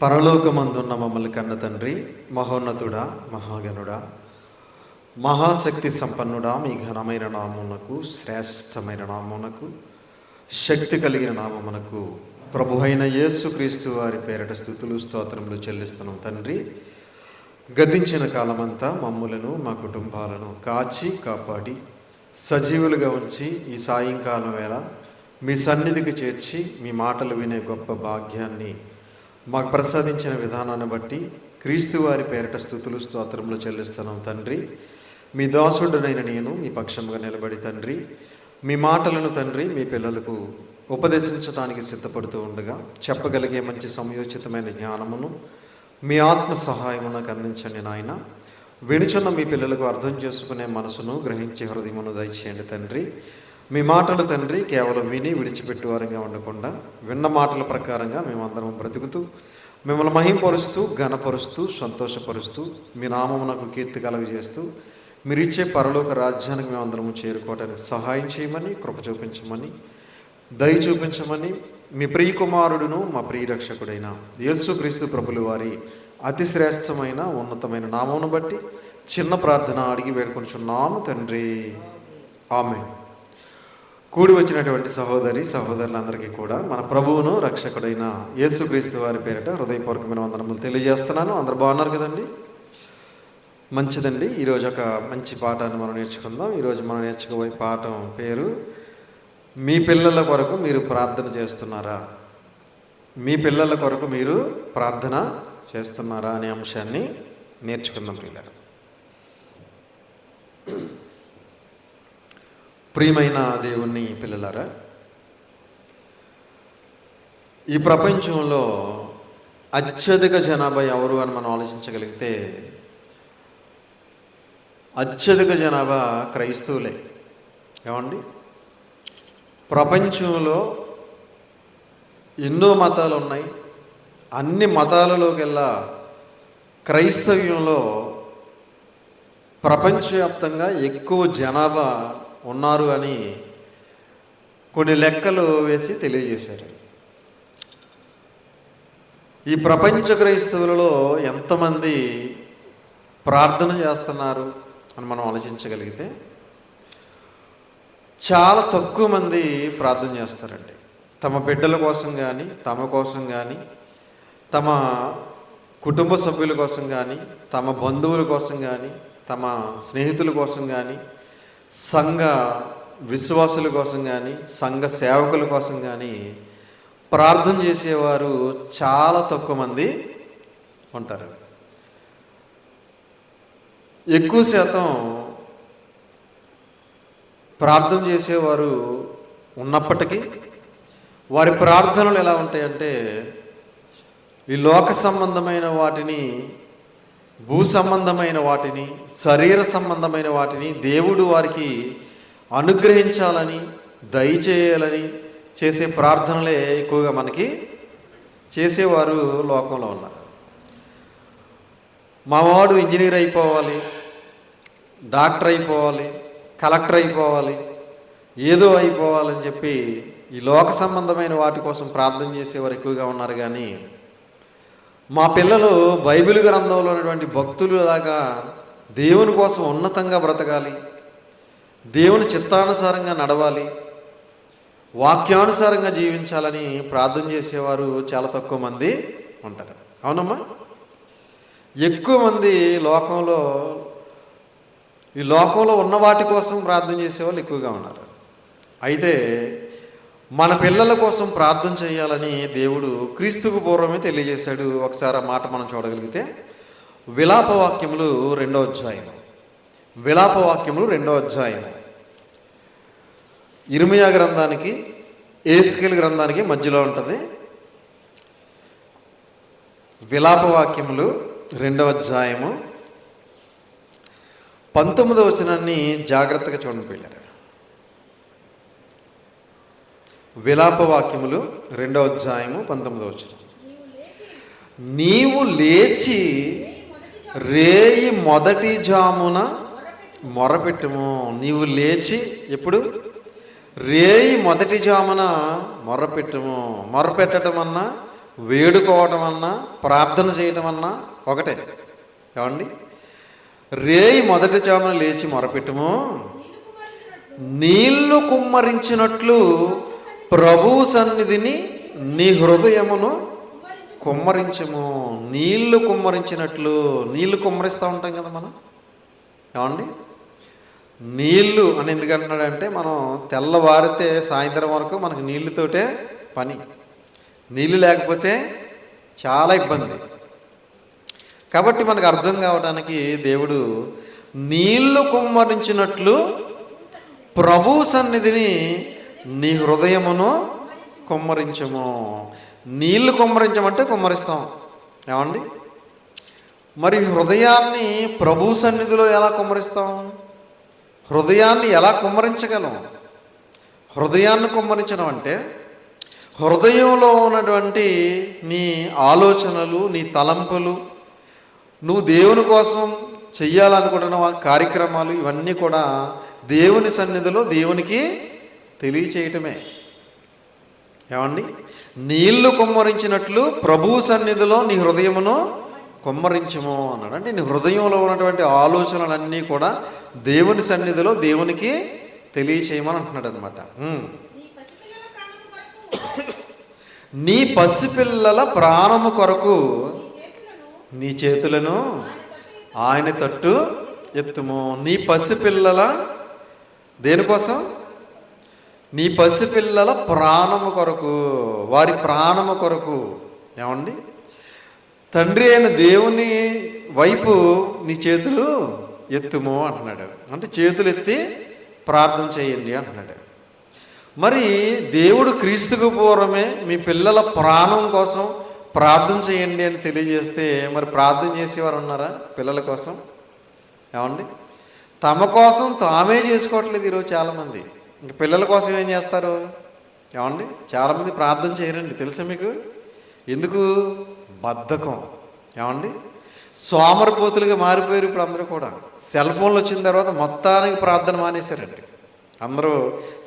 పరలోకమందున్న మమ్మల్ని కన్న తండ్రి, మహోన్నతుడా, మహాగణుడా, మహాశక్తి సంపన్నుడా, మీ ఘనమైన నామమునకు, శ్రేష్టమైన నామమునకు, శక్తి కలిగిన నామమునకు ప్రభు అయిన యేసుక్రీస్తు వారి పేరట స్తుతులు స్తోత్రములు చెల్లిస్తున్నాం. తండ్రి, గతించిన కాలమంతా మమ్ములను మా కుటుంబాలను కాచి కాపాడి సజీవులుగా ఉంచి ఈ సాయంకాలం వేళ మీ సన్నిధికి చేర్చి మీ మాటలు వినే గొప్ప భాగ్యాన్ని మాకు ప్రసాదించిన విధానాన్ని బట్టి క్రీస్తు వారి పేరట స్తుతులు స్తోత్రములు చెల్లిస్తున్నాం. తండ్రి, మీ దాసుడునైన నేను మీ పక్షంగా నిలబడి తండ్రి మీ మాటలను తండ్రి మీ పిల్లలకు ఉపదేశించడానికి సిద్ధపడుతూ ఉండగా చెప్పగలిగే మంచి సమయోచితమైన జ్ఞానమును మీ ఆత్మ సహాయము నాకు అందించండి నాయన. వినుచున్న మీ పిల్లలకు అర్థం చేసుకునే మనసును గ్రహించే హృదయమును దయచేయండి తండ్రి. మీ మాటలు తండ్రి కేవలం విని విడిచిపెట్టు వారంగా ఉండకుండా విన్న మాటల ప్రకారంగా మేమందరం బ్రతుకుతూ మిమ్మల్ని మహింపరుస్తూ ఘనపరుస్తూ సంతోషపరుస్తూ మీ నామమునకు కీర్తి కలుగజేస్తూ మీరు ఇచ్చే పరలోక రాజ్యానికి మేమందరము చేరుకోవడానికి సహాయం చేయమని, కృప చూపించమని, దయ చూపించమని మీ ప్రియ కుమారుడును మా ప్రియ రక్షకుడైన యేసుక్రీస్తు ప్రభులు వారి అతి శ్రేష్టమైన ఉన్నతమైన నామమును బట్టి చిన్న ప్రార్థన అడిగి వేడుకొంచున్నాము తండ్రి, ఆమేన్. కూడి వచ్చినటువంటి సహోదరి సహోదరులందరికీ కూడా మన ప్రభువును రక్షకుడైన యేసుక్రీస్తు వారి పేరిట హృదయపూర్వకమైన వందనములు తెలియజేస్తున్నాను. అందరు బాగున్నారు కదండి? మంచిదండి. ఈరోజు ఒక మంచి పాఠాన్ని మనం నేర్చుకుందాం. ఈరోజు మనం నేర్చుకోబోయే పాఠం పేరు మీ పిల్లల కొరకు మీరు ప్రార్థన చేస్తున్నారా? మీ పిల్లల కొరకు మీరు ప్రార్థన చేస్తున్నారా అనే అంశాన్ని నేర్చుకుందాం ప్రియులారా. ప్రియమైన దేవుని పిల్లలారా, ఈ ప్రపంచంలో అత్యధిక జనాభా ఎవరు అని మనం ఆలోచించగలిగితే అత్యధిక జనాభా క్రైస్తవులే. ఏమండి? ప్రపంచంలో ఎన్నో మతాలు ఉన్నాయి. అన్ని మతాలలోకెల్లా క్రైస్తవ్యంలో ప్రపంచవ్యాప్తంగా ఎక్కువ జనాభా ఉన్నారు అని కొన్ని లెక్కలు వేసి తెలియజేశారు. ఈ ప్రపంచ క్రైస్తవులలో ఎంతమంది ప్రార్థన చేస్తున్నారు అని మనం ఆలోచించగలిగితే చాలా తక్కువ మంది ప్రార్థన చేస్తారండి. తమ బిడ్డల కోసం కానీ, తమ కోసం కానీ, తమ కుటుంబ సభ్యుల కోసం కానీ, తమ బంధువుల కోసం కానీ, తమ స్నేహితుల కోసం కానీ, సంఘ విశ్వాసుల కోసం కానీ, సంఘ సేవకుల కోసం కానీ ప్రార్థన చేసేవారు చాలా తక్కువ మంది ఉంటారు. ఎక్కువ శాతం ప్రార్థన చేసేవారు ఉన్నప్పటికీ వారి ప్రార్థనలు ఎలా ఉంటాయంటే ఈ లోక సంబంధమైన వాటిని, భూ సంబంధమైన వాటిని, శరీర సంబంధమైన వాటిని దేవుడు వారికి అనుగ్రహించాలని, దయచేయాలని చేసే ప్రార్థనలే ఎక్కువగా మనకి చేసేవారు లోకంలో ఉన్నారు. మావాడు ఇంజనీర్ అయిపోవాలి, డాక్టర్ అయిపోవాలి, కలెక్టర్ అయిపోవాలి, ఏదో అయిపోవాలని చెప్పి ఈ లోక సంబంధమైన వాటి కోసం ప్రార్థన చేసేవారు ఎక్కువగా ఉన్నారు. కానీ మా పిల్లలు బైబిల్ గ్రంథంలో ఉన్నటువంటి భక్తులలాగా దేవుని కోసం ఉన్నతంగా బ్రతకాలి, దేవుని చిత్తానుసారంగా నడవాలి, వాక్యానుసారంగా జీవించాలని ప్రార్థన చేసేవారు చాలా తక్కువ మంది ఉంటారు. అవునమ్మా? ఎక్కువ మంది ఈ లోకంలో ఉన్న వాటి కోసం ప్రార్థన చేసేవాళ్ళు ఎక్కువగా ఉన్నారు. అయితే మన పిల్లల కోసం ప్రార్థన చేయాలని దేవుడు క్రీస్తుకు పూర్వమే తెలియజేశాడు. ఒకసారి ఆ మాట మనం చూడగలిగితే విలాపవాక్యములు 2వ అధ్యాయం, విలాపవాక్యములు 2వ అధ్యాయం, ఇర్మియా గ్రంథానికి యేసెకేలు గ్రంథానికి మధ్యలో ఉంటుంది. విలాపవాక్యములు 2వ అధ్యాయము 19వ వచనాన్ని జాగ్రత్తగా చూడండి పిల్లలు. విలాపవాక్యములు 2వ అధ్యాయము 19వ వచనం. నీవు లేచి రేయి మొదటి జామున మొరపెట్టుము. నీవు లేచి ఎప్పుడు? రేయి మొదటి జామున మొరపెట్టుము. మొరపెట్టడం అన్నా వేడుకోవటం అన్నా ప్రార్థన చేయటం అన్నా ఒకటే. ఏమండి? రేయి మొదటి జామున లేచి మొరపెట్టుము, నీళ్లు కుమ్మరించినట్లు ప్రభు సన్నిధిని నీ హృదయమును కుమ్మరించము. నీళ్లు కుమ్మరించినట్లు. నీళ్లు కుమ్మరిస్తూ ఉంటాం కదా మనం. ఏమండి? నీళ్ళు అని ఎందుకంటున్నాడంటే, మనం తెల్లవారితే సాయంత్రం వరకు మనకు నీళ్ళతోటే పని. నీళ్ళు లేకపోతే చాలా ఇబ్బంది. కాబట్టి మనకు అర్థం కావడానికి దేవుడు నీళ్లు కుమ్మరించినట్లు ప్రభు సన్నిధిని నీ హృదయమును కుమ్మరించము. నీళ్లు కుమ్మరించమంటే కుమ్మరిస్తాం. ఏమండి? మరి హృదయాన్ని ప్రభు సన్నిధిలో ఎలా కుమ్మరిస్తాం? హృదయాన్ని ఎలా కుమ్మరించగలం? హృదయాన్ని కుమ్మరించడం అంటే హృదయంలో ఉన్నటువంటి నీ ఆలోచనలు, నీ తలంపులు, నువ్వు దేవుని కోసం చెయ్యాలనుకుంటున్న కార్యక్రమాలు, ఇవన్నీ కూడా దేవుని సన్నిధిలో దేవునికి తెలియచేయటమే. ఏమండి? నీళ్లు కుమ్మరించినట్లు ప్రభు సన్నిధిలో నీ హృదయమును కుమ్మరించము అన్నాడు. అంటే నీ హృదయంలో ఉన్నటువంటి ఆలోచనలన్నీ కూడా దేవుని సన్నిధిలో దేవునికి తెలియచేయమని అంటున్నాడు అనమాట. నీ పసిపిల్లల ప్రాణము కొరకు నీ చేతులను ఆయన తట్టు ఎత్తుము. నీ పసిపిల్లల దేనికోసం? నీ పసిపిల్లల ప్రాణము కొరకు, వారి ప్రాణము కొరకు. ఏమండి? తండ్రి అయిన దేవుని వైపు నీ చేతులు ఎత్తుము అంటున్నాడు. అంటే చేతులు ఎత్తి ప్రార్థన చేయండి అంటున్నాడు. మరి దేవుడు క్రీస్తుకు పూర్వమే మీ పిల్లల ప్రాణం కోసం ప్రార్థన చేయండి అని తెలియజేస్తే, మరి ప్రార్థన చేసేవారు ఉన్నారా పిల్లల కోసం? ఏమండి? తమ కోసం తామే చేసుకోవట్లేదు ఈరోజు చాలామంది. ఇంక పిల్లల కోసం ఏం చేస్తారు? ఏమండి? చాలామంది ప్రార్థన చేయరండి. తెలుసా మీకు? ఎందుకు? బద్ధకం. ఏమండి? సోమరిపోతులుగా మారిపోయారు ఇప్పుడు అందరూ కూడా. సెల్ ఫోన్లు వచ్చిన తర్వాత మొత్తానికి ప్రార్థన మానేశారండి. అందరూ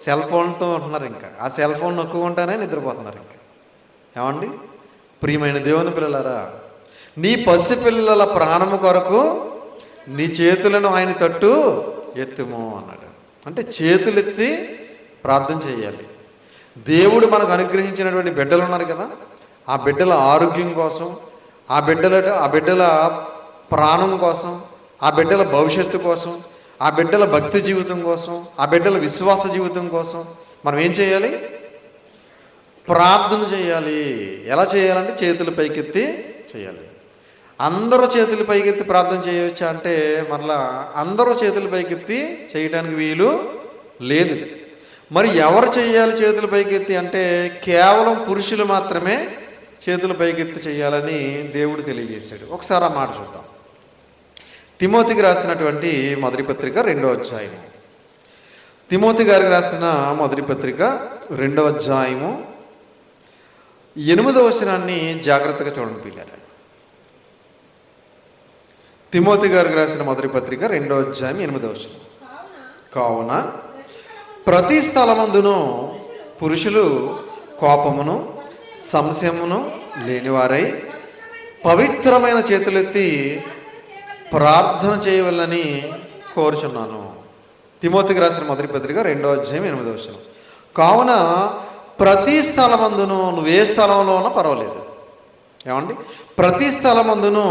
సెల్ ఫోన్తో ఉంటున్నారు. ఇంకా ఆ సెల్ ఫోన్ నొక్కుకుంటానే నిద్రపోతున్నారు. ఇంకా ఏమండి? ప్రియమైన దేవుని పిల్లలారా, నీ పసిపిల్లల ప్రాణము కొరకు నీ చేతులను ఆయన తట్టు ఎత్తుము అన్నాడు. అంటే చేతులెత్తి ప్రార్థన చేయాలి. దేవుడు మనకు అనుగ్రహించినటువంటి బిడ్డలు ఉన్నారు కదా, ఆ బిడ్డల ఆరోగ్యం కోసం, ఆ బిడ్డల ప్రాణం కోసం, ఆ బిడ్డల భవిష్యత్తు కోసం, ఆ బిడ్డల భక్తి జీవితం కోసం, ఆ బిడ్డల విశ్వాస జీవితం కోసం మనం ఏం చేయాలి? ప్రార్థన చేయాలి. ఎలా చేయాలంటే చేతులు పైకెత్తి చేయాలి. అందరూ చేతులు పైకెత్తి ప్రార్థన చేయవచ్చా అంటే మరలా అందరూ చేతులు పైకెత్తి చేయడానికి వీలు లేదు. మరి ఎవరు చేయాలి చేతులు పైకెత్తి అంటే కేవలం పురుషులు మాత్రమే చేతులు పైకెత్తి చేయాలని దేవుడు తెలియజేశాడు. ఒకసారి ఆ మాట చూద్దాం. తిమోతికి రాసినటువంటి మొదటి పత్రిక 2వ అధ్యాయము. తిమోతి గారికి రాసిన మొదటి పత్రిక 2వ అధ్యాయము 8వ వచనాన్ని జాగ్రత్తగా చూడండి పిల్లలు. తిమోతి గారికి రాసిన మొదటి పత్రిక 2వ అధ్యాయం 8వ వచనం. కావున ప్రతి స్థలమందును పురుషులు కోపమును సంశయమును లేనివారై పవిత్రమైన చేతులెత్తి ప్రార్థన చేయవలని కోరుచున్నాను. తిమోతికి రాసిన మొదటి పత్రిక 2వ అధ్యాయం 8వ వచనం. కావున ప్రతి స్థలమందును, నువ్వు ఏ స్థలంలో ఉన్నా పర్వాలేదు. ఏమండి? ప్రతి స్థలమందును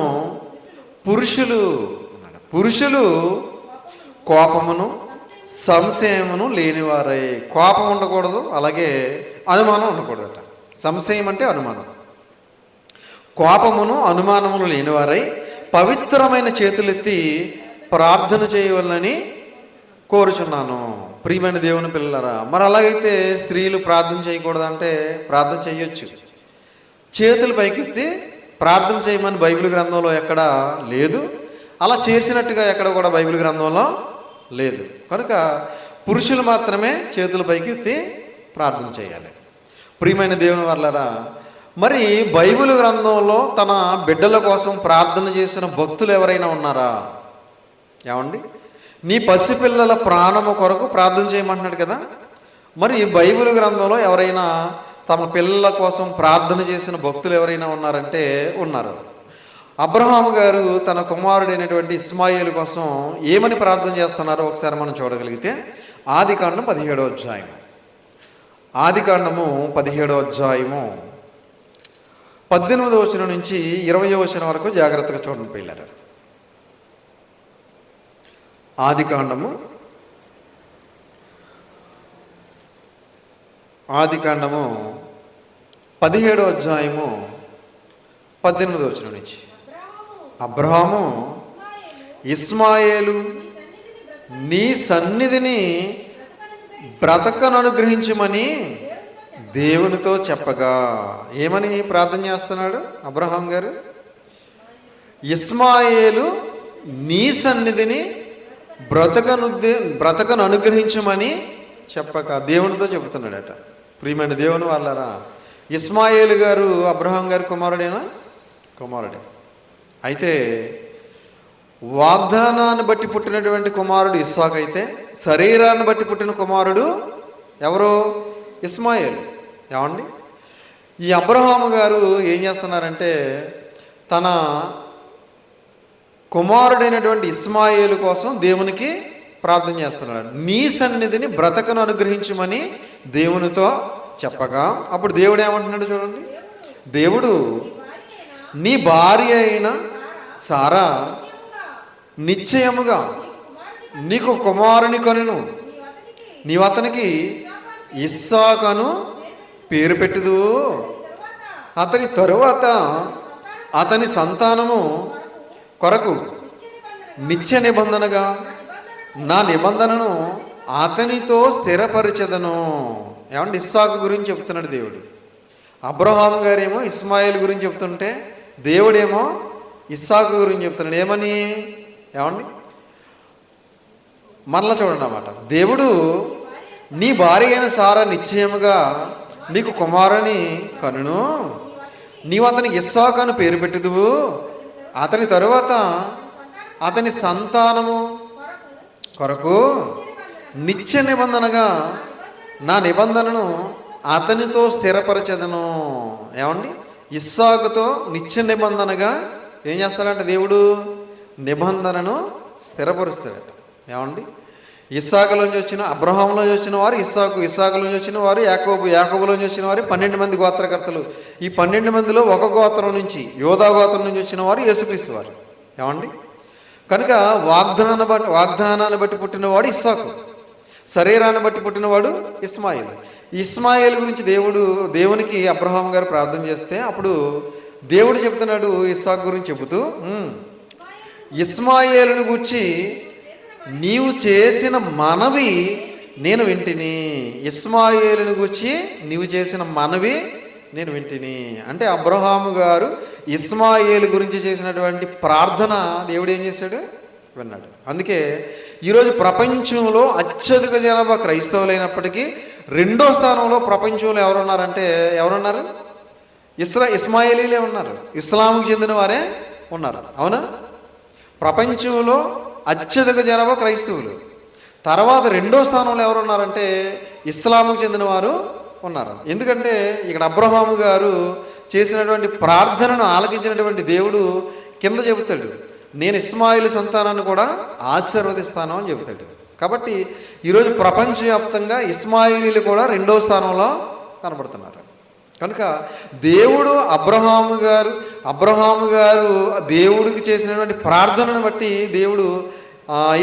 పురుషులు కోపమును సంశయమును లేనివారై. కోపం ఉండకూడదు, అలాగే అనుమానం ఉండకూడదట. సంశయం అంటే అనుమానం. కోపమును అనుమానమును లేనివారై పవిత్రమైన చేతులెత్తి ప్రార్థన చేయవలని కోరుచున్నాను. ప్రియమైన దేవుని పిల్లలారా, మరి అలాగైతే స్త్రీలు ప్రార్థన చేయకూడదంటే ప్రార్థన చేయొచ్చు. చేతులు పైకెత్తి ప్రార్థన చేయమని బైబిల్ గ్రంథంలో ఎక్కడా లేదు. అలా చేసినట్టుగా ఎక్కడ కూడా బైబిల్ గ్రంథంలో లేదు. కనుక పురుషులు మాత్రమే చేతుల పైకెత్తి ప్రార్థన చేయాలి. ప్రియమైన దేవుని వర్లారా, మరి బైబిల్ గ్రంథంలో తన బిడ్డల కోసం ప్రార్థన చేసిన భక్తులు ఎవరైనా ఉన్నారా? ఏమండి? నీ పసిపిల్లల ప్రాణము కొరకు ప్రార్థన చేయమంటున్నాడు కదా. మరి బైబిల్ గ్రంథంలో ఎవరైనా తమ పిల్లల కోసం ప్రార్థన చేసిన భక్తులు ఎవరైనా ఉన్నారంటే ఉన్నారు. అబ్రహాము గారు తన కుమారుడైనటువంటి ఇస్మాయిల్ కోసం ఏమని ప్రార్థన చేస్తున్నారో ఒకసారి మనం చూడగలిగితే ఆదికాండం 17వ అధ్యాయం, ఆదికాండము 17వ అధ్యాయము 18వ వచనం నుంచి 20వ వచనం వరకు జాగ్రత్తగా చూడండి పిల్లలు. ఆదికాండము 17వ అధ్యాయము 18వ వచనం నుంచి, అబ్రహాము ఇస్మాయేలు నీ సన్నిధిని బ్రతకను అనుగ్రహించమని దేవునితో చెప్పగా, ఏమని ప్రార్థన చేస్తున్నాడు అబ్రహాం గారు? ఇస్మాయేలు నీ సన్నిధిని బ్రతకను అనుగ్రహించమని చెప్పక దేవునితో చెబుతున్నాడట. ప్రియమైన దేవుని వాళ్ళారా, ఇస్మాయేలు గారు అబ్రహాం గారి కుమారుడేనా? కుమారుడే. అయితే వాగ్దానాన్ని బట్టి పుట్టినటువంటి కుమారుడు ఇస్సాకు అయితే, శరీరాన్ని బట్టి పుట్టిన కుమారుడు ఎవరు? ఇస్మాయేలు. ఏమండి, ఈ అబ్రహాము గారు ఏం చేస్తున్నారంటే తన కుమారుడైనటువంటి ఇస్మాయేలు కోసం దేవునికి ప్రార్థన చేస్తున్నాడు. నీ సన్నిధిని బ్రతకను అనుగ్రహించమని దేవునితో చెప్పగా, అప్పుడు దేవుడు ఏమంటున్నాడు చూడండి. దేవుడు నీ భార్య అయిన సారా నిశ్చయముగా నీకు కుమారుని కనును, నీవు అతనికి ఇస్సాకును పేరు పెట్టుదు, అతని తరువాత అతని సంతానము కొరకు నిత్య నిబంధనగా నా నిబంధనను అతనితో స్థిరపరిచెదను. ఏమంటే ఇస్సాకు గురించి చెప్తున్నాడు దేవుడు. అబ్రహాం గారేమో ఇస్మాయిల్ గురించి చెప్తుంటే దేవుడేమో ఇస్సాకు గురించి చెప్తున్నాడు. ఏమని? ఏమండి, మరలా చూడండి అన్నమాట. దేవుడు నీ భార్య అయిన సారా నిశ్చయముగా నీకు కుమారుని కనును, నీవు అతనికి ఇస్సాకు అని పేరు పెట్టుదువు, అతని తరువాత అతని సంతానము కొరకు నిత్య నిబంధనగా నా నిబంధనను అతనితో స్థిరపరచెదను. ఏమండి, ఇస్సాకుతో నిత్య నిబంధనగా ఏం చేస్తాడంటే దేవుడు నిబంధనను స్థిరపరుస్తాడట. ఏమండి, ఇస్సాకులోంచి వచ్చిన, అబ్రహాంలోంచి వచ్చిన వారు ఇస్సాకు, ఇస్సాకులోంచి వచ్చిన వారు యాకోబు, యాకోబులోంచి వచ్చిన వారు 12 మంది గోత్రకర్తలు. ఈ 12 మందిలో ఒక గోత్రం నుంచి, యోధా గోత్రం నుంచి వచ్చిన వారు యేసుక్రీస్తు వారు. ఏమండి, కనుక వాగ్దానాన్ని బట్టి పుట్టినవాడు ఇస్సాకు, శరీరాన్ని బట్టి పుట్టినవాడు ఇస్మాయిల్. ఇస్మాయిల్ గురించి దేవునికి అబ్రహాం గారు ప్రార్థన చేస్తే అప్పుడు దేవుడు చెప్తున్నాడు ఇస్సాకు గురించి చెబుతూ, ఇస్మాయిలును గూర్చి నీవు చేసిన మనవి నేను వింటిని. ఇస్మాయిలును గూర్చి నీవు చేసిన మనవి నేను వింటిని అంటే అబ్రహాము గారు ఇస్మాయిల్ గురించి చేసినటువంటి ప్రార్థన దేవుడు ఏం చేశాడు? విన్నాడు. అందుకే ఈరోజు ప్రపంచంలో అత్యధిక జనాభా క్రైస్తవులైనప్పటికీ 2వ స్థానంలో ప్రపంచంలో ఎవరున్నారంటే ఎవరున్నారు? ఇస్మాయిలీలే ఉన్నారు, ఇస్లాంకి చెందిన వారే ఉన్నారు. అవునా? ప్రపంచంలో అత్యధిక జనాభా క్రైస్తవులు. తర్వాత 2వ స్థానంలో ఎవరున్నారంటే ఇస్లాంకి చెందిన వారు ఉన్నారు. ఎందుకంటే ఇక్కడ అబ్రహాము గారు చేసినటువంటి ప్రార్థనను ఆలకించినటువంటి దేవుడు కింద చెబుతాడు, నేను ఇస్మాయిల్ సంతానాన్ని కూడా ఆశీర్వదిస్తాను అని చెబుతాడు. కాబట్టి ఈరోజు ప్రపంచవ్యాప్తంగా ఇస్మాయిలీలు కూడా 2వ స్థానంలో కనబడుతున్నారు. కనుక దేవుడు అబ్రహాము గారు దేవుడికి చేసినటువంటి ప్రార్థనను బట్టి దేవుడు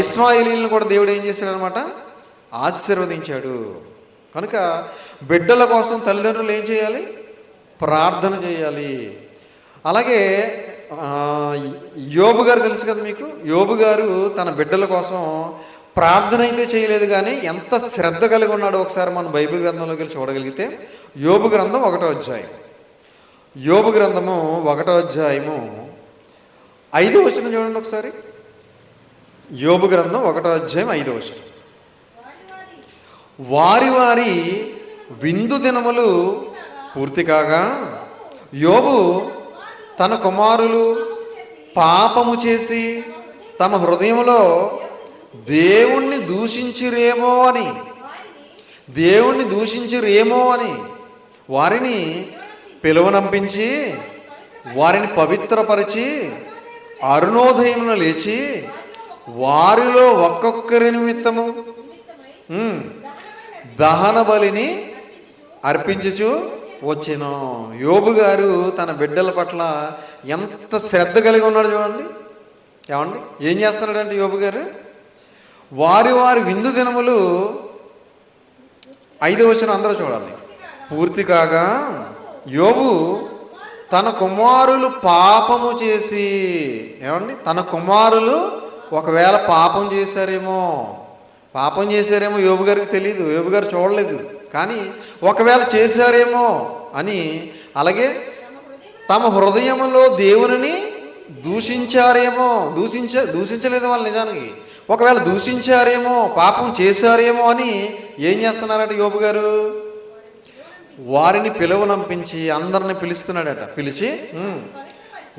ఇస్మాయిలీలను కూడా దేవుడు ఏం చేశాడు అనమాట? ఆశీర్వదించాడు. కనుక బిడ్డల కోసం తల్లిదండ్రులు ఏం చేయాలి? ప్రార్థన చేయాలి. అలాగే యోబు గారు తెలుసు కదా మీకు. యోబు గారు తన బిడ్డల కోసం ప్రార్థన అయితే చేయలేదు, కానీ ఎంత శ్రద్ధ కలిగి ఉన్నాడో ఒకసారి మనం బైబిల్ గ్రంథంలోకి వెళ్ళి చూడగలిగితే యోబు గ్రంథం 1వ అధ్యాయం, యోబు గ్రంథము 1వ అధ్యాయము 5వ వచనం చూడండి ఒకసారి. యోబు గ్రంథం 1వ అధ్యాయం 5వ వచనం. వారి వారి విందు దినములు పూర్తి కాగా యోబు తన కుమారులు పాపము చేసి తమ హృదయంలో దేవుణ్ణి దూషించిరేమో అని వారిని పిలువనంపించి వారిని పవిత్రపరిచి అరుణోదయమున లేచి వారిలో ఒక్కొక్కరి నిమిత్తము దహన బలిని అర్పించుచు వచ్చెను. యోబు గారు తన బిడ్డల పట్ల ఎంత శ్రద్ధ కలిగి ఉన్నాడు చూడండి. ఏమండి ఏం చేస్తున్నాడంటే యోబు గారు వారి వారి విందు దినములు 5వ వచనం అందరూ చూడాలి. పూర్తి కాగా యోబు తన కుమారులు పాపము చేసి, ఏమండి తన కుమారులు ఒకవేళ పాపం చేశారేమో యోబు గారికి తెలియదు, యోబు గారు చూడలేదు. కానీ ఒకవేళ చేశారేమో అని, అలాగే తమ హృదయములో దేవునిని దూషించారేమో, దూషించలేదు వాళ్ళు నిజానికి, ఒకవేళ దూషించారేమో పాపం చేశారేమో అని ఏం చేస్తున్నారట యోబు గారు? వారిని పిలువనంపించి అందరిని పిలుస్తున్నాడట. పిలిచి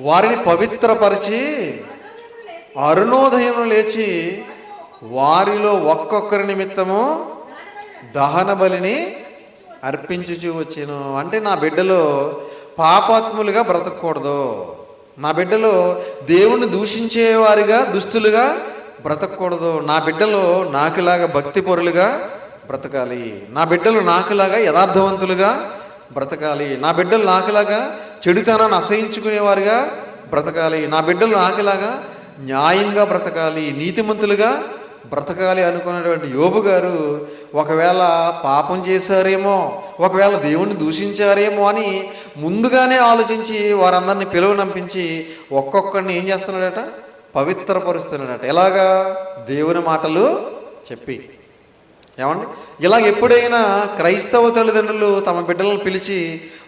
వారిని పవిత్రపరిచి అరుణోదయం లేచి వారిలో ఒక్కొక్కరి నిమిత్తము దహన బలిని అర్పించుచూ వచ్చాను. అంటే నా బిడ్డలో పాపాత్ములుగా బ్రతకూడదు, నా బిడ్డలో దేవుణ్ణి దూషించేవారిగా దుస్తులుగా బ్రతకూడదు, నా బిడ్డలో నాకులాగా భక్తి పరులుగా బ్రతకాలి, నా బిడ్డలు నాకులాగా యథార్థవంతులుగా బ్రతకాలి, నా బిడ్డలు నాకులాగా చెడుతనాన్ని అసహించుకునేవారుగా బ్రతకాలి, నా బిడ్డలు నాకులాగా న్యాయంగా బ్రతకాలి, నీతిమంతులుగా బ్రతకాలి అనుకున్నటువంటి యోబు గారు ఒకవేళ పాపం చేశారేమో, ఒకవేళ దేవుణ్ణి దూషించారేమో అని ముందుగానే ఆలోచించి వారందరినీ పిలువనంపించి ఒక్కొక్కడిని ఏం చేస్తున్నాడట? పవిత్రపరుస్తున్నాడట. ఎలాగా? దేవుని మాటలు చెప్పి. ఏమండి ఇలాగ ఎప్పుడైనా క్రైస్తవ తల్లిదండ్రులు తమ బిడ్డలను పిలిచి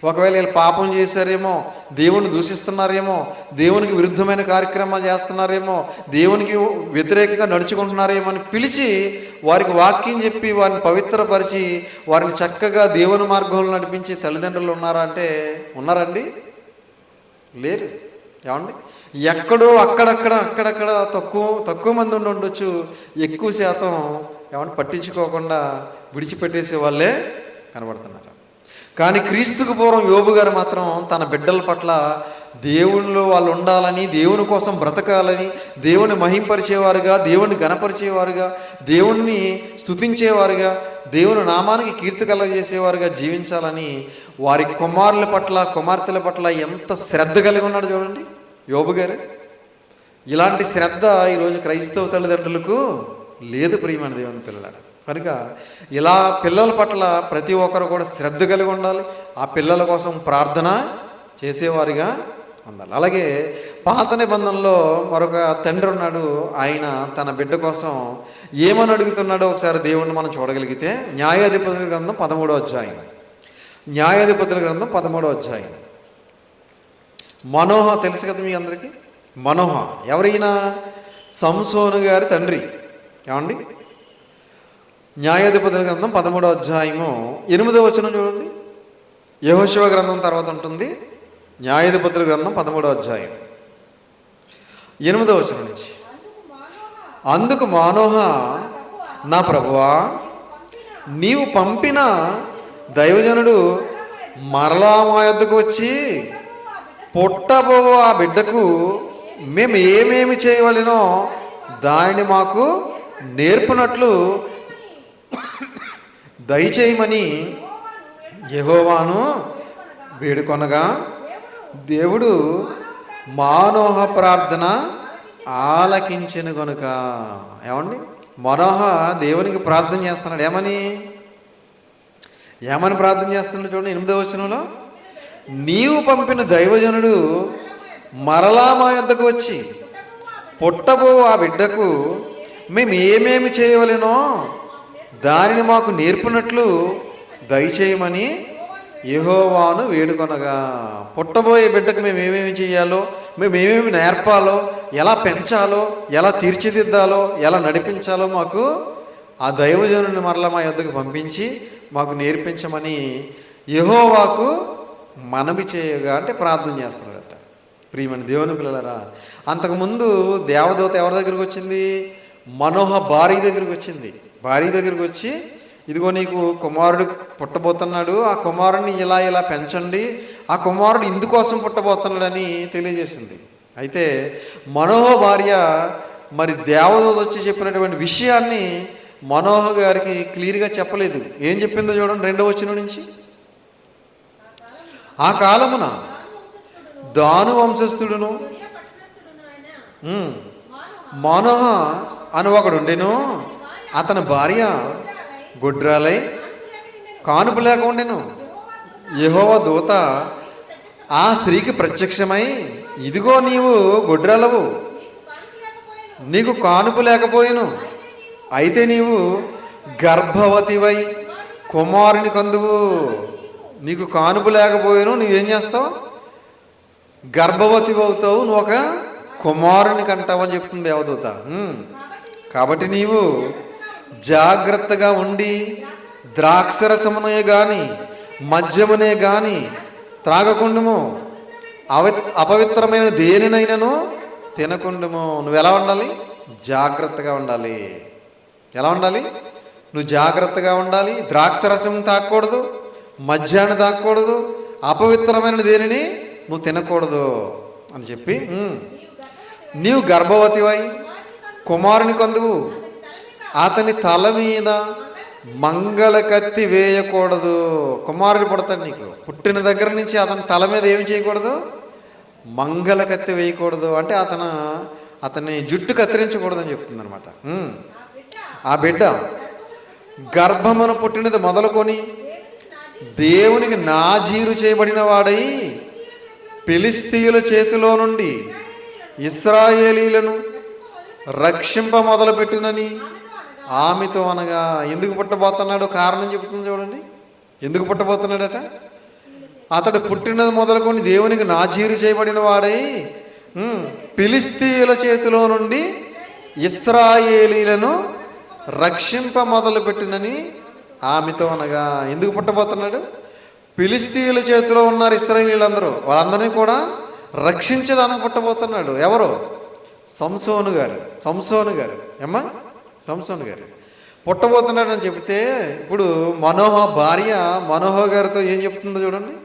ఒకవేళ వీళ్ళు పాపం చేశారేమో, దేవుని దూషిస్తున్నారేమో, దేవునికి విరుద్ధమైన కార్యక్రమాలు చేస్తున్నారేమో, దేవునికి వ్యతిరేకంగా నడుచుకుంటున్నారేమో అని పిలిచి వారికి వాక్యం చెప్పి వారిని పవిత్రపరిచి వారిని చక్కగా దేవుని మార్గంలో నడిపించే తల్లిదండ్రులు ఉన్నారా అంటే ఉన్నారండి? లేరు. ఏమండి ఎక్కడో అక్కడక్కడ తక్కువ మంది ఉండొచ్చు, ఎక్కువ శాతం ఏమంటే పట్టించుకోకుండా విడిచిపెట్టేసే వాళ్ళే కనబడుతున్నారు. కానీ క్రీస్తుకు పూర్వం యోబు గారు మాత్రం తన బిడ్డల పట్ల దేవునిలో వాళ్ళు ఉండాలని, దేవుని కోసం బ్రతకాలని, దేవుని మహింపరిచేవారుగా, దేవుని గణపరిచేవారుగా, దేవుణ్ణి స్తుతించేవారుగా, దేవుని నామానికి కీర్తి కలగజేసేవారుగా జీవించాలని వారి కుమారుల పట్ల కుమార్తెల పట్ల ఎంత శ్రద్ధ కలిగి ఉన్నాడు చూడండి యోబు గారు. ఇలాంటి శ్రద్ధ ఈరోజు క్రైస్తవ తల్లిదండ్రులకు లేదు ప్రియమైన దేవుని పిల్లలు. కనుక ఇలా పిల్లల పట్ల ప్రతి ఒక్కరు కూడా శ్రద్ధ కలిగి ఉండాలి, ఆ పిల్లల కోసం ప్రార్థన చేసేవారిగా ఉండాలి. అలాగే పాత నిబంధనలో మరొక తండ్రి ఉన్నాడు. ఆయన తన బిడ్డ కోసం ఏమని అడుగుతున్నాడో ఒకసారి దేవుణ్ణి మనం చూడగలిగితే న్యాయాధిపతుల గ్రంథం 13వ అధ్యాయం. న్యాయాధిపతుల గ్రంథం 13వ అధ్యాయం. మనోహ తెలుసు కదా మీ అందరికీ. మనోహ ఎవరైనా? సంసోను గారి తండ్రి. ఏమండి న్యాయాధిపతుల గ్రంథం 13వ అధ్యాయము 8వ వచనం చూడండి. యెహోషువ గ్రంథం తర్వాత ఉంటుంది. న్యాయాధిపతుల గ్రంథం 13వ అధ్యాయం 8వ వచనం నుంచి. అందుకు మానోహ, నా ప్రభువా, నీవు పంపిన దైవజనుడు మరలా మా యొద్దకు వచ్చి పుట్టబో ఆ బిడ్డకు మేము ఏమేమి చేయవలెనో దానిని మాకు నేర్పునట్లు దయచేయమని యెహోవాను వేడుకొనగా దేవుడు మానోహ ప్రార్థన ఆలకించెను గనుక. ఏమండి మనోహ దేవునికి ప్రార్థన చేస్తున్నాడు. ఏమని ప్రార్థన చేస్తున్నాడు చూడండి 8వ వచనంలో. నీవు పంపిన దైవజనుడు మరలా మా యొద్దకు వచ్చి పుట్టబో ఆ బిడ్డకు మేము ఏమేమి చేయవలెనో దానిని మాకు నేర్పునట్లు దయచేయమని యెహోవాను వేడుకొనగా. పుట్టబోయే బిడ్డకు మేము ఏమేమి చేయాలో, మేము ఏమేమి నేర్పాలో, ఎలా పెంచాలో, ఎలా తీర్చిదిద్దాలో, ఎలా నడిపించాలో మాకు ఆ దైవజనుని మరలా మా యొద్దకు పంపించి మాకు నేర్పించమని యెహోవాకు మనవి చేయగా అంటే ప్రార్థన చేస్తున్నాడట. ప్రియమైన దేవుని పిల్లలారా, అంతకుముందు దేవదూత ఎవరి దగ్గరికి వచ్చింది? మనోహ భార్య దగ్గరికి వచ్చింది. భార్య దగ్గరికి వచ్చి ఇదిగో నీకు కుమారుడు పుట్టబోతున్నాడు, ఆ కుమారుడిని ఇలా ఇలా పెంచండి, ఆ కుమారుడు ఇందుకోసం పుట్టబోతున్నాడని తెలియజేసింది. అయితే మనోహ భార్య మరి దేవదూత వచ్చి చెప్పినటువంటి విషయాన్ని మనోహ గారికి క్లియర్గా చెప్పలేదు. ఏం చెప్పిందో చూడండి 2వ వచనం నుంచి. ఆ కాలమున దాను వంశస్థుడును మనోహ అని ఒకడు ఉండెను, అతని భార్య గొడ్రాలై కానుపు లేక ఉండెను. యెహోవా దూత ఆ స్త్రీకి ప్రత్యక్షమై, ఇదిగో నీవు గొడ్రాలవు, నీకు కానుపు లేకపోయిను, అయితే నీవు గర్భవతివై కుమారుని కందువు. నీకు కానుపు లేకపోయాను, నువ్వేం చేస్తావు? గర్భవతి అవుతావు, నువ్వు ఒక కుమారుని కంటావు అని చెప్తుంది దేవదూత. కాబట్టి నీవు జాగ్రత్తగా ఉండి ద్రాక్షరసమునే గాని మద్యమునే గాని త్రాగకుండుము, అపవిత్రమైన దేనినైనను తినకుండుము. నువ్వు ఎలా ఉండాలి? జాగ్రత్తగా ఉండాలి. ఎలా ఉండాలి? నువ్వు జాగ్రత్తగా ఉండాలి. ద్రాక్షరసం తాగకూడదు, మద్యాన్ని తాగకూడదు, అపవిత్రమైన దేనిని నువ్వు తినకూడదు అని చెప్పి, నీవు గర్భవతివై కుమారుని కందువు, అతని తల మీద మంగళ కత్తి వేయకూడదు. కుమారుడు పుడతాడు, నీకు పుట్టిన దగ్గర నుంచి అతని తల మీద ఏమి చేయకూడదు? మంగళ కత్తి వేయకూడదు. అంటే అతని జుట్టు కత్తిరించకూడదు అని చెప్తుంది అనమాట. ఆ బిడ్డ గర్భమును పుట్టినది మొదలుకొని దేవునికి నాజీరు చేయబడిన వాడై ఫిలిష్తీయుల చేతిలో నుండి ఇశ్రాయేలీలను రక్షింప మొదలుపెట్టునని ఆమెతో అనగా. ఎందుకు పుట్టబోతున్నాడో కారణం చెబుతుంది చూడండి. ఎందుకు పుట్టబోతున్నాడట? అతడు పుట్టినది మొదలుకొని దేవునికి నాజీరు చేయబడిన వాడై ఫిలిష్తీయుల చేతిలో నుండి ఇశ్రాయేలీలను రక్షింప మొదలుపెట్టునని ఆమెతో అనగా. ఎందుకు పుట్టబోతున్నాడు? ఫిలిష్తీయుల చేతిలో ఉన్నారు ఇశ్రాయేలీలందరూ, వాళ్ళందరినీ కూడా రక్షించడానికి పుట్టబోతున్నాడు. ఎవరు? సంసోను గారు. ఏమ్మా? సంసోను గారు పుట్టబోతున్నాడు అని చెబితే, ఇప్పుడు మనోహ భార్య మనోహ గారితో ఏం చెప్తుందో చూడండి.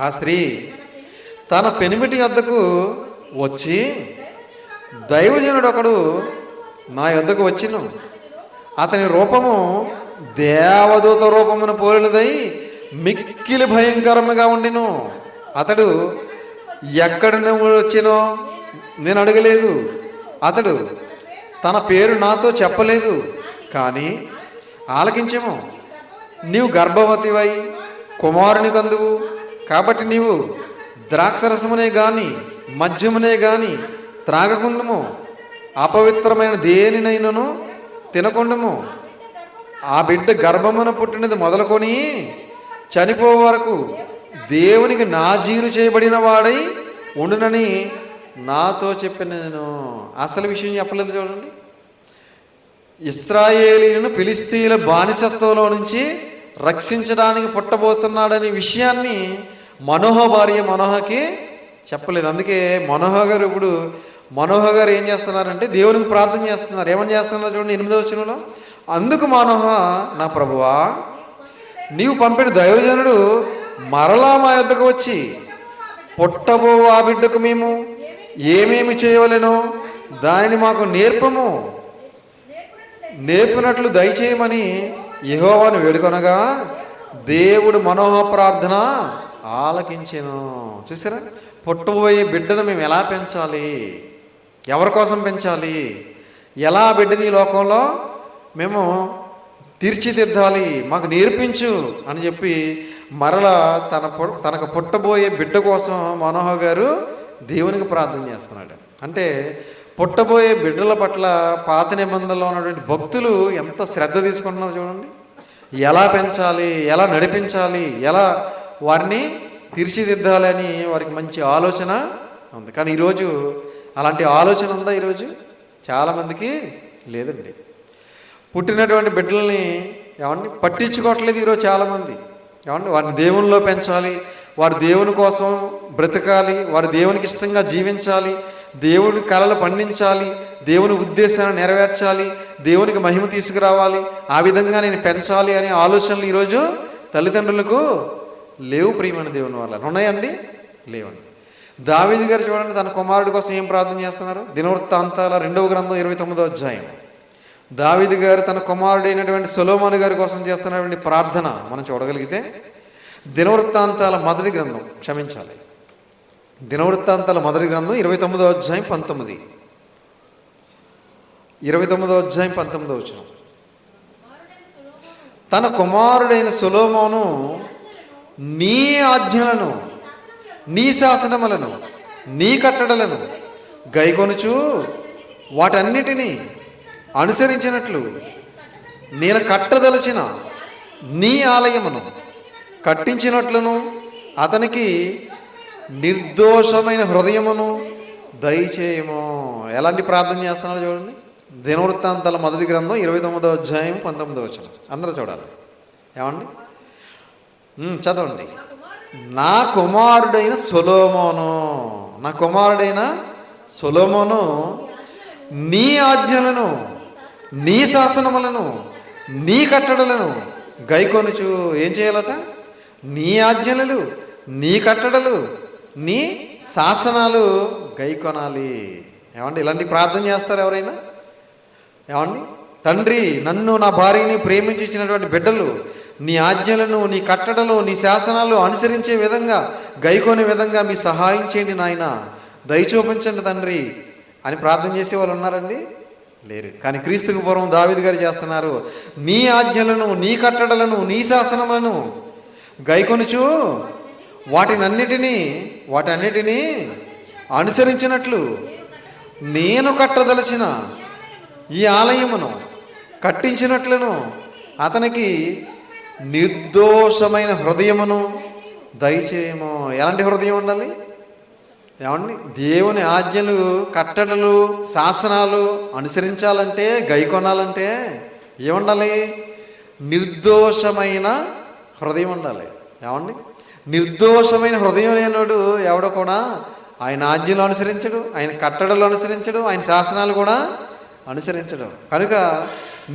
ఆ స్త్రీ తన పెనిమిటి వద్దకు వచ్చి, దైవజనుడు ఒకడు నా యొద్దకు వచ్చిను, అతని రూపము దేవదూత రూపమును పోలినదై మిక్కిలి భయంకరముగా ఉండిను. అతడు ఎక్కడ నువ్వు వచ్చినో నేను అడగలేదు, అతడు తన పేరు నాతో చెప్పలేదు. కానీ ఆలకించేమో, నీవు గర్భవతివై కుమారుని కందువు, కాబట్టి నీవు ద్రాక్షరసమునే గాని మద్యమునే గాని త్రాగకుండము, అపవిత్రమైన దేనినైనను తినకుండము. ఆ బిడ్డ గర్భమున పుట్టినది మొదలుకొని చనిపో వరకు దేవునికి నాజీరు చేయబడిన వాడై ఉండునని నాతో చెప్పిన. నేను అసలు విషయం చెప్పలేదు చూడండి. ఇశ్రాయేలీలను ఫిలిష్తీయుల బానిసత్వంలో నుంచి రక్షించడానికి పుట్టబోతున్నాడనే విషయాన్ని మనోహ భార్య మనోహకి చెప్పలేదు. అందుకే మనోహ గారు ఏం చేస్తున్నారంటే దేవునికి ప్రార్థన చేస్తున్నారు. ఏమని చేస్తున్నారు చూడండి 8వ వచనంలో. అందుకు మనోహ, నా ప్రభువా, నీవు పంపిన దైవజనుడు మరలా మా యొద్దకు వచ్చి పుట్టబో ఆ బిడ్డకు మేము ఏమేమి చేయవలెనో దానిని మాకు నేర్పినట్లు దయచేయమని యెహోవాను వేడుకొనగా దేవుడు మనోహ ప్రార్థన ఆలకించెను. చూసారా? పుట్టబోయే బిడ్డను మేము ఎలా పెంచాలి, ఎవరి కోసం పెంచాలి, ఎలా బిడ్డని ఈ లోకంలో మేము తీర్చిదిద్దాలి, మాకు నేర్పించు అని చెప్పి మరలా తనకు పుట్టబోయే బిడ్డ కోసం మనోహ గారు దేవునికి ప్రార్థన చేస్తున్నాడు. అంటే పుట్టబోయే బిడ్డల పట్ల పాత నిబంధనలో ఉన్నటువంటి భక్తులు ఎంత శ్రద్ధ తీసుకుంటున్నారు చూడండి. ఎలా పెంచాలి, ఎలా నడిపించాలి, ఎలా వారిని తీర్చిదిద్దాలి అని వారికి మంచి ఆలోచన ఉంది. కానీ ఈరోజు అలాంటి ఆలోచన ఉందా? ఈరోజు చాలామందికి లేదండి. పుట్టినటువంటి బిడ్డల్ని పట్టించుకోవట్లేదు ఈరోజు చాలామంది. వారిని దేవునిలో పెంచాలి, వారు దేవుని కోసం బ్రతకాలి, వారు దేవునికి ఇష్టంగా జీవించాలి, దేవుడి కళలు పండించాలి, దేవుని ఉద్దేశాన్ని నెరవేర్చాలి, దేవునికి మహిమ తీసుకురావాలి, ఆ విధంగా నేను పెంచాలి అనే ఆలోచనలు ఈరోజు తల్లిదండ్రులకు లేవు. ప్రియమైన దేవుని వల్ల ఉన్నాయండి? లేవండి. దావీదు గారు చూడండి, తన కుమారుడి కోసం ఏం ప్రార్థన చేస్తున్నారు? దినవృత్తాంతాల 2వ గ్రంథం 29వ అధ్యాయం. దావీదు గారు తన కుమారుడైనటువంటి సొలొమోను గారి కోసం చేస్తున్నటువంటి ప్రార్థన మనం చూడగలిగితే, దినవృత్తాంతాల మొదటి గ్రంథం, క్షమించాలి, దినవృత్తాంతాల మొదటి గ్రంథం 29వ అధ్యాయం 19, 29వ అధ్యాయం 19వ వచనం. తన కుమారుడైన సొలొమోను నీ ఆజ్ఞలను, నీ శాసనములను, నీ కట్టడలను గైకొనుచు వాటన్నిటినీ అనుసరించినట్లు నేను కట్టదలచిన నీ ఆలయమును కట్టించినట్లును అతనికి నిర్దోషమైన హృదయమును దయచేయము. ఎలాంటి ప్రార్థన చేస్తున్నాడు చూడండి. దినవృత్తాంతాల మొదటి గ్రంథం 29వ అధ్యాయం 19వ వచనం. అందరూ చూడాలి. ఏమండి? చదవండి. నా కుమారుడైన సొలొమోను, నా కుమారుడైన సొలొమోను నీ ఆజ్ఞలను, నీ శాసనములను, నీ కట్టడలను గైకొనుచు ఏం చేయాలట? నీ ఆజ్ఞలు, నీ కట్టడలు, నీ శాసనాలు గైకొనాలి. ఏమండి? ఇలాంటి ప్రార్థన చేస్తారు ఎవరైనా? ఏమండి? తండ్రి, నన్ను నా భార్యని ప్రేమించి ఇచ్చినటువంటి బిడ్డలు నీ ఆజ్ఞలను, నీ కట్టడలు, నీ శాసనాలు అనుసరించే విధంగా, గైకొనే విధంగా మీ సహాయం చేయండి నాయన, దయచూపించండి తండ్రి అని ప్రార్థన చేసే వాళ్ళు ఉన్నారండి? లేరు. కానీ క్రీస్తుకు పూర్వం దావీదు గారు చేస్తున్నారు. నీ ఆజ్ఞలను, నీ కట్టడలను, నీ శాసనములను గైకొనుచు వాటన్నిటినీ అనుసరించినట్లు నేను కట్టదలచిన ఈ ఆలయమును కట్టించినట్లను అతనికి నిర్దోషమైన హృదయమును దయచేయము. ఎలాంటి హృదయం ఉండాలి? ఏమండి? దేవుని ఆజ్ఞలు, కట్టడలు, శాసనాలు అనుసరించాలంటే, గైకొనాలంటే ఏముండాలి? నిర్దోషమైన హృదయం ఉండాలి. ఏమండి? నిర్దోషమైన హృదయం లేనోడు ఎవడో కూడా ఆయన ఆజ్ఞలు అనుసరించడు, ఆయన కట్టడలు అనుసరించడు, ఆయన శాసనాలు కూడా అనుసరించడు. కనుక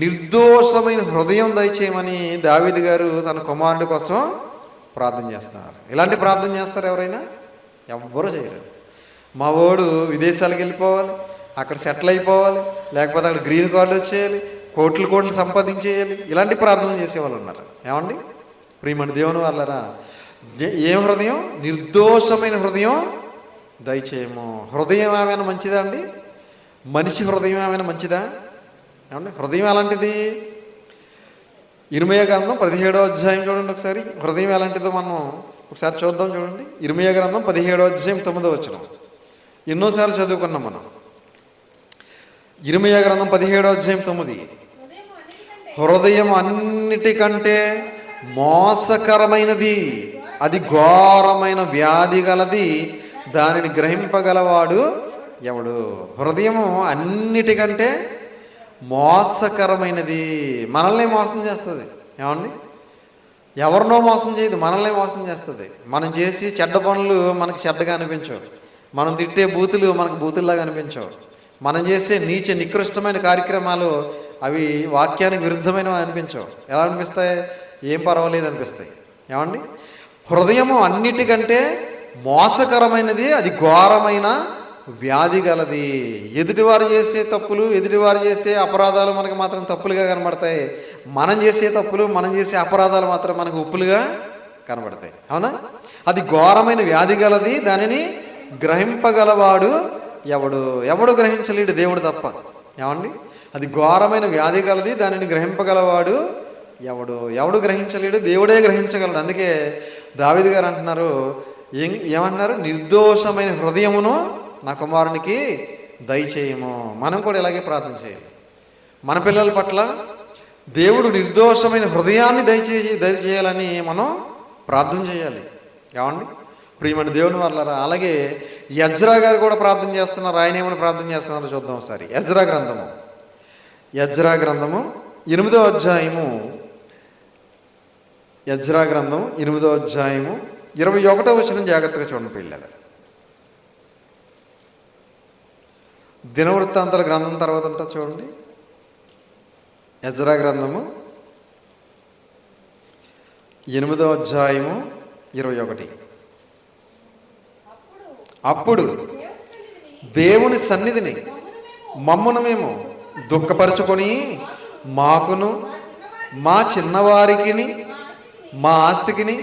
నిర్దోషమైన హృదయం దయచేయమని దావీదు గారు తన కుమారుడి కోసం ప్రార్థన చేస్తున్నారు. ఇలాంటి ప్రార్థన చేస్తారు ఎవరైనా? ఎవ్వరూ చేయరు. మా వాడు విదేశాలకు వెళ్ళిపోవాలి, అక్కడ సెటిల్ అయిపోవాలి, లేకపోతే అక్కడ గ్రీన్ కార్డు వచ్చేయాలి, కోట్లు సంపాదించేయాలి, ఇలాంటి ప్రార్థనలు చేసేవాళ్ళు ఉన్నారు. ఏమండి? ప్రియమైన దేవుని వాళ్ళరా, ఏం హృదయం? నిర్దోషమైన హృదయం దయచేయము. హృదయం ఏమైనా మంచిదా అండి? మనిషి హృదయం ఏమైనా మంచిదా? ఏమండి? హృదయం ఎలాంటిది? ఇర్మీయా గ్రంథం 17వ అధ్యాయం చూడండి ఒకసారి. హృదయం ఎలాంటిదో మనం ఒకసారి చూద్దాం. చూడండి, ఇర్మీయా గ్రంథం 17వ అధ్యాయం 9వ వచనం. ఎన్నోసార్లు చదువుకున్నాం మనం. ఇర్మీయా గ్రంథం 17వ అధ్యాయం 9. హృదయం అన్నిటికంటే మోసకరమైనది, అది ఘోరమైన వ్యాధి గలది, దానిని గ్రహింపగలవాడు ఎవడు? హృదయము అన్నిటికంటే మోసకరమైనది. మనల్ని మోసం చేస్తుంది. ఏమండి? ఎవరినో మోసం చేయదు, మనల్ని మోసం చేస్తుంది. మనం చేసి చెడ్డ పనులు మనకు చెడ్డగా అనిపించవు, మనం తిట్టే బూతులు మనకు బూతుల్లాగా అనిపించవు, మనం చేసే నీచ నికృష్టమైన కార్యక్రమాలు అవి వాక్యానికి విరుద్ధమైనవి అనిపించవు. ఎలా అనిపిస్తాయి? ఏం పర్వాలేదు అనిపిస్తాయి. ఏమండి? హృదయము అన్నిటికంటే మోసకరమైనది, అది ఘోరమైన వ్యాధి గలది. ఎదుటివారు చేసే తప్పులు, ఎదుటివారు చేసే అపరాధాలు మనకు మాత్రం తప్పులుగా కనబడతాయి. మనం చేసే తప్పులు, మనం చేసే అపరాధాలు మాత్రం మనకు ఉప్పులుగా కనబడతాయి. అవునా? అది ఘోరమైన వ్యాధి గలది, దానిని గ్రహింపగలవాడు ఎవడు గ్రహించలేడు, దేవుడు తప్ప. ఏమండి? అది ఘోరమైన వ్యాధి గలది, దానిని గ్రహింపగలవాడు ఎవడు గ్రహించలేడు, దేవుడే గ్రహించగలడు. అందుకే దావీదు గారు అంటున్నారు, ఏమన్నారు? నిర్దోషమైన హృదయమును నా కుమారునికి దయచేయము. మనం కూడా ఇలాగే ప్రార్థన చేయాలి. మన పిల్లల పట్ల దేవుడు నిర్దోషమైన హృదయాన్ని దయచేయాలని మనం ప్రార్థన చేయాలి. ఏమండి? ప్రియమైన దేవుని వాళ్ళరా, అలాగే ఎజ్రా గారు కూడా ప్రార్థన చేస్తున్నారు. ఆయన ఏమైనా ప్రార్థన చేస్తున్నారో చూద్దాం ఒకసారి. ఎజ్రా గ్రంథము 8వ అధ్యాయము, ఎజ్రా గ్రంథం 8వ అధ్యాయము 21వ వచనం జాగ్రత్తగా చూడండి పిల్లలు. దినవృత్తాంతాల గ్రంథం తర్వాత ఉంటుంది చూడండి, ఎజ్రా గ్రంథము 8వ అధ్యాయము 21. అప్పుడు దేవుని సన్నిధిని మమ్మును మేము దుఃఖపరుచుకొని మాకును మా చిన్నవారికిని మా ఆస్తికిని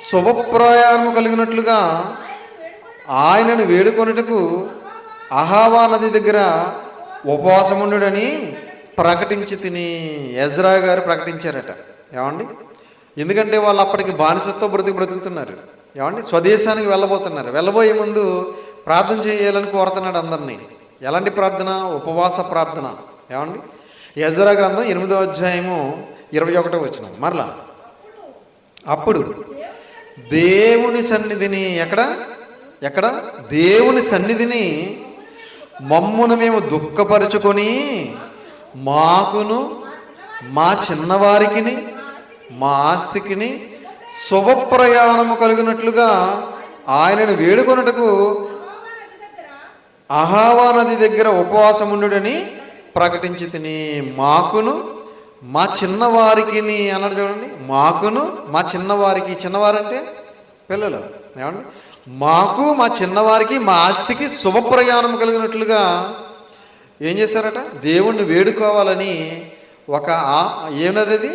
శుభప్రయాణము కలిగినట్లుగా ఆయనను వేడుకొనుటకు అహావా నది దగ్గర ఉపవాసముండుడని ప్రకటించి తిని ఎజ్రా గారు ప్రకటించారట. ఏమండి? ఎందుకంటే వాళ్ళు అప్పటికి బానిసత్వం బ్రతుకుతున్నారు. ఏమండి? స్వదేశానికి వెళ్ళబోతున్నారు. వెళ్ళబోయే ముందు ప్రార్థన చేయాలని కోరుతున్నాడు అందరినీ. ఎలాంటి ప్రార్థన? ఉపవాస ప్రార్థన. ఏమండి? ఎజ్రా గ్రంథం 8వ అధ్యాయము 21వ వచనం. మరలా అప్పుడు దేవుని సన్నిధిని ఎక్కడ దేవుని సన్నిధిని మమ్మును మేము దుఃఖపరుచుకొని మాకును మా చిన్నవారికిని మా ఆస్తికిని శుభప్రయాణము కలిగినట్లుగా ఆయనను వేడుకొనుటకు అహావా నది దగ్గర ఉపవాసముండుడని ప్రకటించి తిని మాకును మా చిన్నవారికిని అన్నాడు చూడండి. మాకును మా చిన్నవారికి, చిన్నవారంటే పిల్లలు. ఏమండి? మాకు మా చిన్నవారికి మా ఆస్తికి శుభప్రయాణం కలిగినట్లుగా ఏం చేశారట? దేవుణ్ణి వేడుకోవాలని ఏనది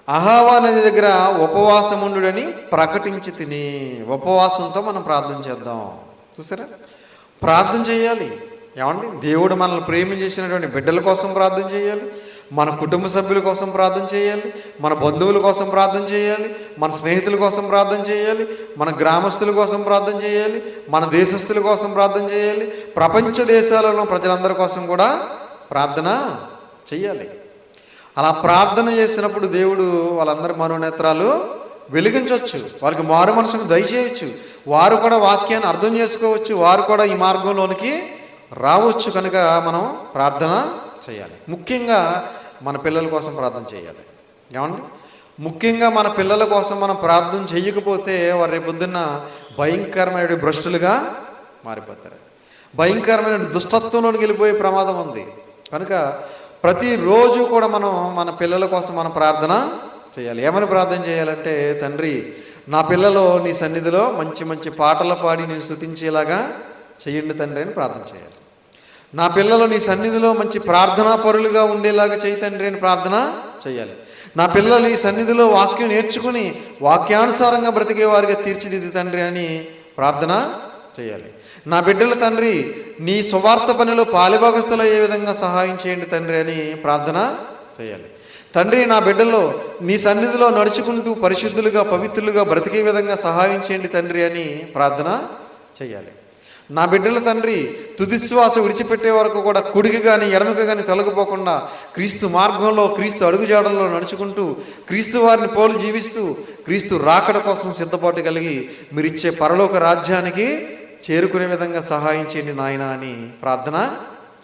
అహావా నది దగ్గర ఉపవాసముండుడని ప్రకటించి తిని. ఉపవాసంతో మనం ప్రార్థన చేద్దాం. చూసారా? ప్రార్థన చేయాలి. ఏమండి? దేవుడు మనల్ని ప్రేమించేసినటువంటి బిడ్డల కోసం ప్రార్థన చేయాలి, మన కుటుంబ సభ్యుల కోసం ప్రార్థన చేయాలి, మన బంధువుల కోసం ప్రార్థన చేయాలి, మన స్నేహితుల కోసం ప్రార్థన చేయాలి, మన గ్రామస్తుల కోసం ప్రార్థన చేయాలి, మన దేశస్తుల కోసం ప్రార్థన చేయాలి, ప్రపంచ దేశాలలో ప్రజలందరి కోసం కూడా ప్రార్థన చేయాలి. అలా ప్రార్థన చేసినప్పుడు దేవుడు వాళ్ళందరి మనోనేత్రాలు వెలిగించవచ్చు, వారికి మారు మనసుకు దయచేయచ్చు, వారు కూడా వాక్యాన్ని అర్థం చేసుకోవచ్చు, వారు కూడా ఈ మార్గంలోనికి రావచ్చు. కనుక మనం ప్రార్థన చేయాలి. ముఖ్యంగా మన పిల్లల కోసం ప్రార్థన చేయాలి. ఏమండి? ముఖ్యంగా మన పిల్లల కోసం మనం ప్రార్థన చేయకపోతే వారు రేపొద్దున్న భయంకరమైన భ్రష్టులుగా మారిపోతారు, భయంకరమైన దుష్టత్వంలోకి వెళ్ళిపోయే ప్రమాదం ఉంది. కనుక ప్రతిరోజు కూడా మనం మన పిల్లల కోసం మనం ప్రార్థన చేయాలి. ఏమని ప్రార్థన చేయాలంటే, తండ్రి నా పిల్లలు నీ సన్నిధిలో మంచి మంచి పాటలు పాడి నేను స్తుతించేలాగా చేయండి తండ్రి అని ప్రార్థన చేయాలి. నా పిల్లలు నీ సన్నిధిలో మంచి ప్రార్థనా పరులుగా ఉండేలాగా చేయి తండ్రి అని ప్రార్థన చేయాలి. నా పిల్లలు నీ సన్నిధిలో వాక్యం నేర్చుకుని వాక్యానుసారంగా బ్రతికే వారిగా తీర్చిదిద్దు తండ్రి అని ప్రార్థన చేయాలి. నా బిడ్డల తండ్రి నీ సువార్త పనిలో పాలిభాగస్తులు అయ్యే విధంగా సహాయం చేయండి తండ్రి అని ప్రార్థన చేయాలి. తండ్రి నా బిడ్డల్లో నీ సన్నిధిలో నడుచుకుంటూ పరిశుద్ధులుగా పవిత్రులుగా బ్రతికే విధంగా సహాయం చేయండి తండ్రి అని ప్రార్థన చేయాలి. నా బిడ్డల తండ్రి తుదిశ్వాస విడిచిపెట్టే వరకు కూడా కుడికి కానీ ఎడమకి కానీ తొలగిపోకుండా క్రీస్తు మార్గంలో, క్రీస్తు అడుగుజాడల్లో నడుచుకుంటూ క్రీస్తు వారిని పోలు జీవిస్తూ క్రీస్తు రాకడ కోసం సిద్ధపాటు కలిగి మీరిచ్చే పరలోక రాజ్యానికి చేరుకునే విధంగా సహాయం చేయండి నాయన అని ప్రార్థన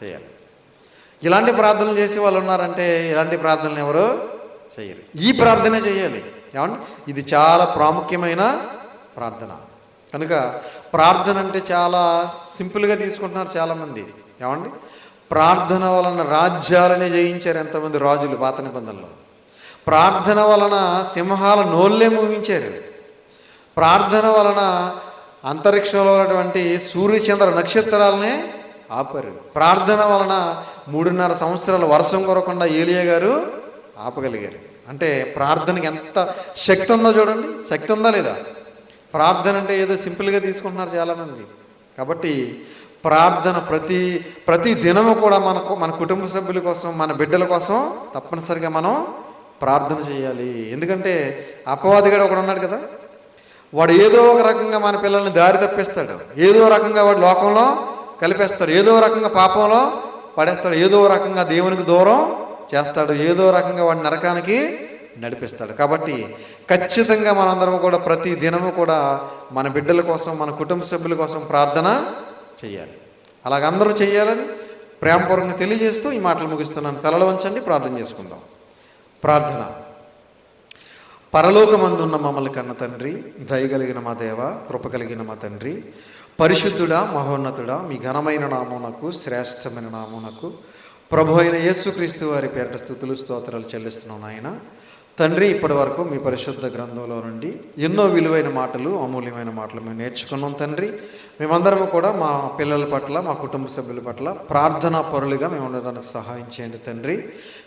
చేయాలి. ఇలాంటి ప్రార్థనలు చేసే వాళ్ళు ఉన్నారంటే ఇలాంటి ప్రార్థనలు ఎవరు చేయరు. ఈ ప్రార్థనే చేయాలి. ఏమండి? ఇది చాలా ప్రాముఖ్యమైన ప్రార్థన. కనుక ప్రార్థన అంటే చాలా సింపుల్గా తీసుకుంటున్నారు చాలామంది. ఏమండి? ప్రార్థన వలన రాజ్యాలనే జయించారు ఎంతమంది రాజులు పాత నిబంధనలో. ప్రార్థన వలన సింహాల నోళ్ళే మూగించారు. ప్రార్థన వలన అంతరిక్షంలో ఉన్నటువంటి సూర్యచంద్ర నక్షత్రాలనే ఆపారు. ప్రార్థన వలన 3.5 సంవత్సరాలు వర్షం కొరకుండా ఏలియా గారు ఆపగలిగారు. అంటే ప్రార్థనకి ఎంత శక్తి ఉందో చూడండి. శక్తి ఉందా లేదా? ప్రార్థన అంటే ఏదో సింపుల్గా తీసుకుంటున్నారు చాలామంది. కాబట్టి ప్రార్థన ప్రతి దినము కూడా మన కుటుంబ సభ్యుల కోసం, మన బిడ్డల కోసం తప్పనిసరిగా మనం ప్రార్థన చేయాలి. ఎందుకంటే అపవాదిగాడు ఒకడు ఉన్నాడు కదా, వాడు ఏదో ఒక రకంగా మన పిల్లల్ని దారి తప్పిస్తాడు, ఏదో రకంగా వాడు లోకంలో కలిపేస్తాడు, ఏదో రకంగా పాపంలో పడేస్తాడు, ఏదో రకంగా దేవునికి దూరం చేస్తాడు, ఏదో రకంగా వాడి నరకానికి నడిపిస్తాడు. కాబట్టి ఖచ్చితంగా మనందరం కూడా ప్రతి దినము కూడా మన బిడ్డల కోసం, మన కుటుంబ సభ్యుల కోసం ప్రార్థన చేయాలి. అలాగ అందరూ చేయాలని ప్రేమపూర్వకంగా తెలియజేస్తూ ఈ మాటలు ముగిస్తున్నాను. తలలు వంచండి, ప్రార్థన చేసుకుందాం. ప్రార్థన. పరలోకమందున్న మమ్మల్ని కన్న తండ్రి, దయ కలిగిన మా దేవ, కృప కలిగిన మా తండ్రి, పరిశుద్ధుడా, మహోన్నతుడా, మీ ఘనమైన నామమునకు, శ్రేష్టమైన నామమునకు, ప్రభు అయిన యేసుక్రీస్తు వారి పేరిట స్తుతులు స్తోత్రాలు చెల్లిస్తున్నాం నాయన. తండ్రి, ఇప్పటి వరకు మీ పరిశుద్ధ గ్రంథంలో నుండి ఎన్నో విలువైన మాటలు, అమూల్యమైన మాటలు మేము నేర్చుకున్నాం తండ్రి. మేమందరము కూడా మా పిల్లల పట్ల, మా కుటుంబ సభ్యుల పట్ల ప్రార్థనా పరులుగా మేము ఉండడానికి సహాయం చేయండి తండ్రి.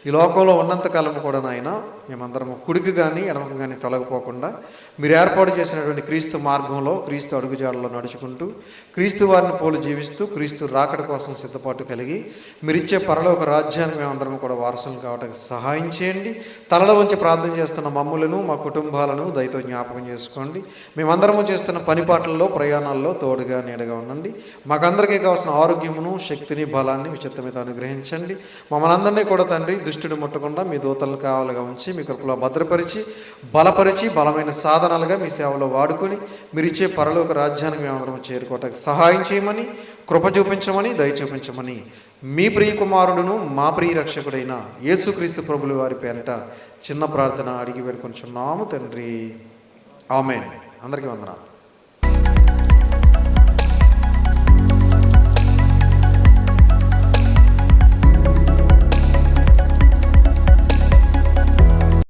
ఈ లోకంలో ఉన్నంతకాలం కూడా నాయన మేమందరము కుడికి కానీ ఎడమకు కానీ తొలగిపోకుండా మీరు ఏర్పాటు చేసినటువంటి క్రీస్తు మార్గంలో, క్రీస్తు అడుగుజాడలో నడుచుకుంటూ, క్రీస్తు వారిని పోలు జీవిస్తూ, క్రీస్తు రాకడ కోసం సిద్ధపాటు కలిగి మీరిచ్చే పరలోక రాజ్యానికి మేమందరం కూడా వారసులు కావడానికి సహాయం చేయండి. తలలో వంచి ప్రార్థన చేస్తున్న మమ్ములను, మా కుటుంబాలను దయతో జ్ఞాపకం చేసుకోండి. మేమందరము చేస్తున్న పనిపాట్లలో, ప్రయాణాల్లో తోడుగా నీడగా ఉండండి. మాకందరికీ కావాల్సిన ఆరోగ్యమును, శక్తిని, బలాన్ని మీ చిత్తమీద అనుగ్రహించండి. మమ్మల్ని అందరినీ కూడా తండ్రి దుష్టుడు ముట్టకుండా మీ దూతలను కావాలిగా ఉంచి, మీ కృపలో భద్రపరిచి, బలపరిచి, బలమైన సాధనాలుగా మీ సేవలో వాడుకొని మీరు ఇచ్చే పరలోక రాజ్యానికి మేమందరం చేరుకోవటానికి సహాయం చేయమని, కృప చూపించమని, దయ చూపించమని మీ ప్రియ కుమారుడును మా ప్రియ రక్షకుడైన యేసుక్రీస్తు ప్రభుల వారి పేరిట చిన్న ప్రార్థన అడిగి వేడుకొంచున్నాము తండ్రి. ఆమేన్. అందరికీ వందనాలు.